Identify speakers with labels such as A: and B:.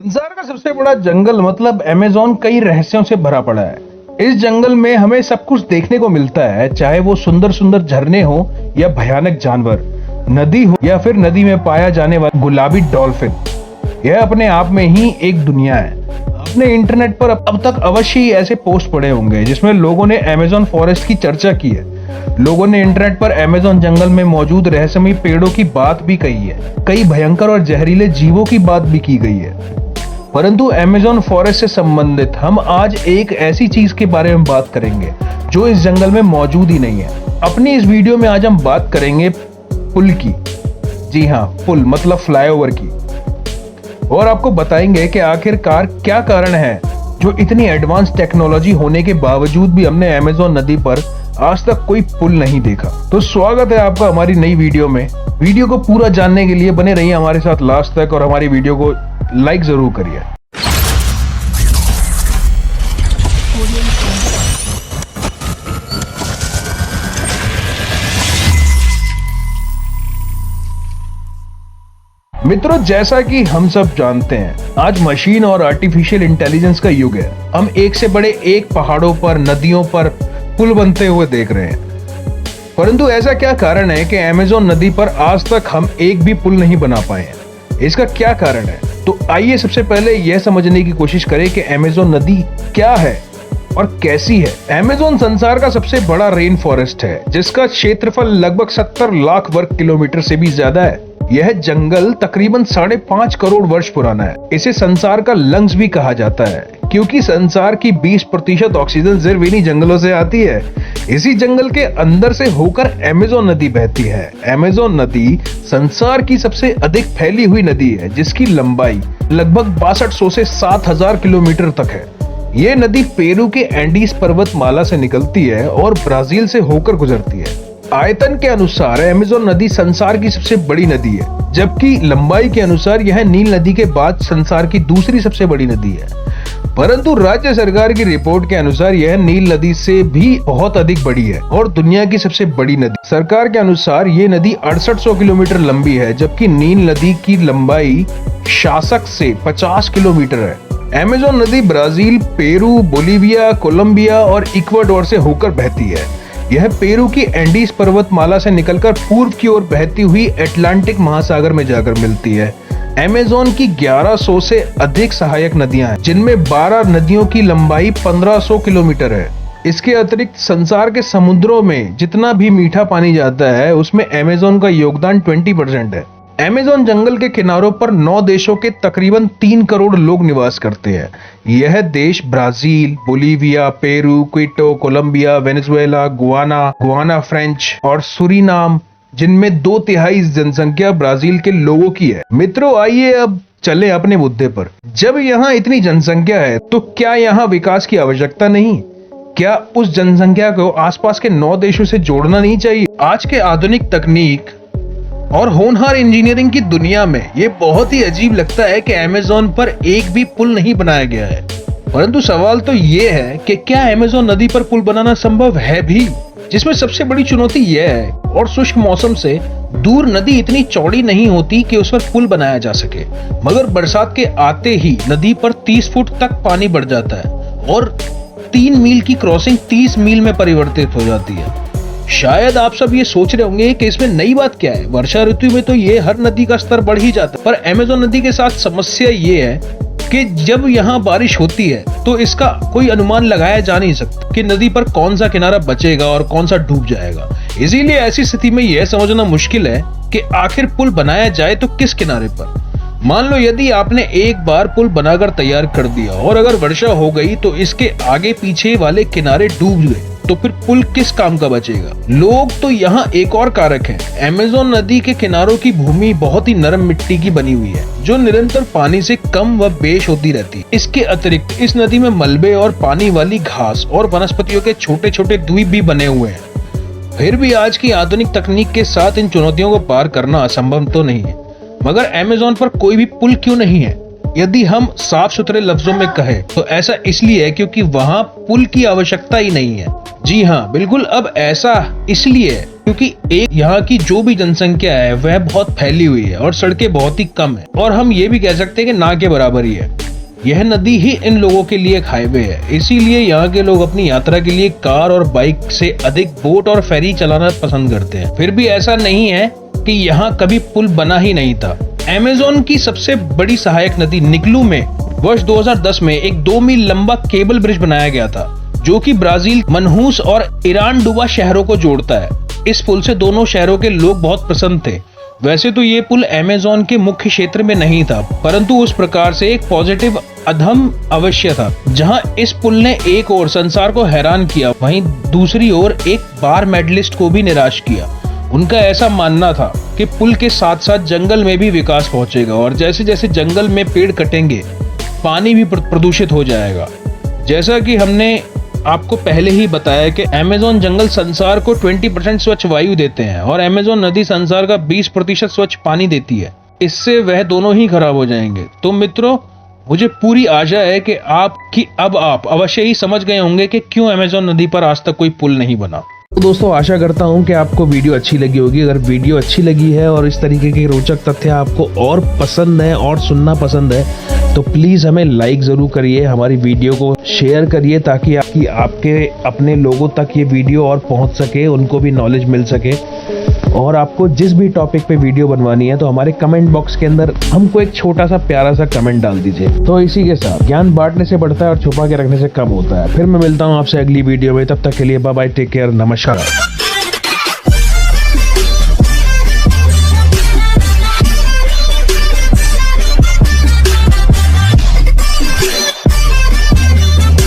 A: संसार का सबसे बड़ा जंगल मतलब अमेज़न कई रहस्यों से भरा पड़ा है। इस जंगल में हमें सब कुछ देखने को मिलता है, चाहे वो सुंदर सुंदर झरने हो या भयानक जानवर, नदी हो या फिर नदी में पाया जाने वाला गुलाबी डॉल्फिन। यह अपने आप में ही एक दुनिया है। आपने इंटरनेट पर अब तक अवश्य ही ऐसे पोस्ट पढ़े होंगे जिसमें लोगों ने अमेज़न फॉरेस्ट की चर्चा की है। लोगों ने इंटरनेट पर अमेज़न जंगल में मौजूद रहस्यमयी पेड़ों की बात भी कही है। कई भयंकर और जहरीले जीवों की बात भी की गई है। परंतु अमेज़न फॉरेस्ट से संबंधित हम आज एक ऐसी चीज के बारे में बात करेंगे जो इस जंगल में मौजूद ही नहीं है। अपनी इस वीडियो में आज हम बात करेंगे पुल की। जी हाँ, पुल मतलब फ्लाईओवर की। और आपको बताएंगे कि आखिरकार क्या कारण है जो इतनी एडवांस टेक्नोलॉजी होने के बावजूद भी हमने अमेज़न नदी पर आज तक कोई पुल नहीं देखा। तो स्वागत है आपका हमारी नई वीडियो में। वीडियो को पूरा जानने के लिए बने रहिए हमारे साथ लास्ट तक और हमारी वीडियो को लाइक जरूर करिए। मित्रों, जैसा कि हम सब जानते हैं, आज मशीन और आर्टिफिशियल इंटेलिजेंस का युग है। हम एक से बड़े एक पहाड़ों पर, नदियों पर पुल बनते हुए देख रहे हैं। परंतु ऐसा क्या कारण है कि अमेज़न नदी पर आज तक हम एक भी पुल नहीं बना पाए हैं? इसका क्या कारण है? तो आइए सबसे पहले यह समझने की कोशिश करें कि अमेज़न नदी क्या है और कैसी है। अमेज़न संसार का सबसे बड़ा रेन फॉरेस्ट है जिसका क्षेत्रफल लगभग 70 लाख वर्ग किलोमीटर से भी ज्यादा है। यह जंगल तकरीबन 5.5 करोड़ वर्ष पुराना है। इसे संसार का लंग्स भी कहा जाता है क्योंकि संसार की 20% ऑक्सीजन सिर्फ इन्हीं जंगलों से आती है। इसी जंगल के अंदर से होकर अमेज़न नदी बहती है। अमेज़न नदी संसार की सबसे अधिक फैली हुई नदी है जिसकी लंबाई लगभग 6200 से 7000 किलोमीटर तक है। ये नदी पेरू के एंडीज पर्वतमाला से निकलती है और ब्राजील से होकर गुजरती है। आयतन के अनुसार अमेज़न नदी संसार की सबसे बड़ी नदी है, जबकि लंबाई के अनुसार यह नील नदी के बाद संसार की दूसरी सबसे बड़ी नदी है। परंतु राज्य सरकार की रिपोर्ट के अनुसार यह नील नदी से भी बहुत अधिक बड़ी है और दुनिया की सबसे बड़ी नदी। सरकार के अनुसार ये नदी 6800 किलोमीटर लंबी है, जबकि नील नदी की लंबाई शासक से 50 किलोमीटर है। अमेज़न नदी ब्राजील, पेरू, बोलीविया, कोलंबिया और इक्वाडोर से होकर बहती है। यह पेरू की एंडीज पर्वतमाला से निकलकर पूर्व की ओर बहती हुई अटलांटिक महासागर में जाकर मिलती है। अमेज़न की 1100 से अधिक सहायक नदियां हैं, जिनमें 12 नदियों की लंबाई 1500 किलोमीटर है। इसके अतिरिक्त संसार के समुद्रों में जितना भी मीठा पानी जाता है उसमें अमेज़न का योगदान 20% है। अमेज़न जंगल के किनारों पर 9 देशों के तकरीबन 3 करोड़ लोग निवास करते हैं। यह देश Brazil, Bolivia, Peru, Quito, Colombia, Venezuela, Guiana French और सुरीनाम, जिनमें 2/3 जनसंख्या ब्राजील के लोगों की है। मित्रों, आइए अब चले अपने मुद्दे पर। जब यहाँ इतनी जनसंख्या है तो क्या यहाँ विकास की आवश्यकता नहीं? क्या उस जनसंख्या को आसपास के 9 देशों से जोड़ना नहीं चाहिए? आज के आधुनिक तकनीक और होनहार इंजीनियरिंग की दुनिया में ये बहुत ही अजीब लगता है कि अमेज़न पर एक भी पुल नहीं बनाया गया है। परंतु सवाल तो ये है कि क्या अमेज़न नदी पर पुल बनाना संभव है भी, जिसमें सबसे बड़ी चुनौती यह है और शुष्क मौसम से दूर नदी इतनी चौड़ी नहीं होती कि उस पर पुल बनाया जा सके। मगर बरसात के आते ही नदी पर 30 फुट तक पानी बढ़ जाता है और 3 मील की क्रॉसिंग 30 मील में परिवर्तित हो जाती है। शायद आप सब ये सोच रहे होंगे कि इसमें नई बात क्या है, वर्षा ऋतु में तो ये हर नदी का स्तर बढ़ ही जाता है। पर अमेज़न नदी के साथ समस्या ये है कि जब यहाँ बारिश होती है तो इसका कोई अनुमान लगाया जा नहीं सकता कि नदी पर कौन सा किनारा बचेगा और कौन सा डूब जाएगा। इसीलिए ऐसी स्थिति में यह समझना मुश्किल है कि आखिर पुल बनाया जाए तो किस किनारे पर। मान लो यदि आपने एक बार पुल बनाकर तैयार कर दिया और अगर वर्षा हो गई तो इसके आगे पीछे वाले किनारे डूब गए तो फिर पुल किस काम का बचेगा? लोग तो यहाँ एक और कारक है। अमेज़न नदी के किनारों की भूमि बहुत ही नरम मिट्टी की बनी हुई है जो निरंतर पानी से कम व बेश होती रहती है। इसके अतिरिक्त इस नदी में मलबे और पानी वाली घास और वनस्पतियों के छोटे छोटे द्वीप भी बने हुए हैं। फिर भी आज की आधुनिक तकनीक के साथ इन चुनौतियों को पार करना असंभव तो नहीं है। मगर अमेज़न पर कोई भी पुल क्यों नहीं है? यदि हम साफ सुथरे लफ्जों में कहें तो ऐसा इसलिए है क्योंकि वहां पुल की आवश्यकता ही नहीं है। जी हाँ, बिल्कुल। अब ऐसा इसलिए है क्योंकि एक यहाँ की जो भी जनसंख्या है वह बहुत फैली हुई है और सड़कें बहुत ही कम है, और हम ये भी कह सकते हैं कि ना के बराबर ही है। यह नदी ही इन लोगों के लिए एक हाईवे है, इसीलिए यहाँ के लोग अपनी यात्रा के लिए कार और बाइक से अधिक बोट और फेरी चलाना पसंद करते हैं। फिर भी ऐसा नहीं है कि यहाँ कभी पुल बना ही नहीं था। अमेज़न की सबसे बड़ी सहायक नदी निकलू में वर्ष 2010 में एक 2 मील लंबा केबल ब्रिज बनाया गया था, जो कि ब्राजील मनहूस और इरानडुबा शहरों को जोड़ता है। इस पुल से दोनों शहरों के लोग बहुत प्रसन्न थे। वैसे तो ये पुल अमेज़न के मुख्य क्षेत्र में नहीं था, परंतु उस प्रकार से एक पॉजिटिव अधम अवश्य था। जहां इस पुल ने एक ओर संसार को हैरान किया, वहीं दूसरी ओर एक बार मेडलिस्ट को भी निराश किया। उनका ऐसा मानना था कि पुल के साथ साथ जंगल में भी विकास पहुंचेगा, और जैसे जैसे जंगल में पेड़ कटेंगे पानी भी प्रदूषित हो जाएगा। जैसा कि हमने आपको पहले ही बताया कि अमेज़न जंगल संसार को 20% स्वच्छ वायु देते हैं और अमेज़न नदी संसार का 20% स्वच्छ पानी देती है। इससे वह दोनों ही खराब हो जाएंगे। तो मित्रों, मुझे पूरी आशा है कि अब आप अवश्य ही समझ गए होंगे कि क्यों अमेज़न नदी पर आज तक कोई पुल नहीं बना। तो दोस्तों, आशा करता हूं कि आपको वीडियो अच्छी लगी होगी। अगर वीडियो अच्छी लगी है और इस तरीके के रोचक तथ्य आपको और पसंद है और सुनना पसंद है, तो प्लीज़ हमें लाइक ज़रूर करिए, हमारी वीडियो को शेयर करिए, ताकि आपके अपने लोगों तक ये वीडियो और पहुंच सके, उनको भी नॉलेज मिल सके। और आपको जिस भी टॉपिक पे वीडियो बनवानी है तो हमारे कमेंट बॉक्स के अंदर हमको एक छोटा सा प्यारा सा कमेंट डाल दीजिए। तो इसी के साथ, ज्ञान बांटने से बढ़ता है और छुपा के रखने से कम होता है। फिर मैं मिलता हूँ आपसे अगली वीडियो में, तब तक के लिए बाय बाय, टेक केयर, नमस्कार।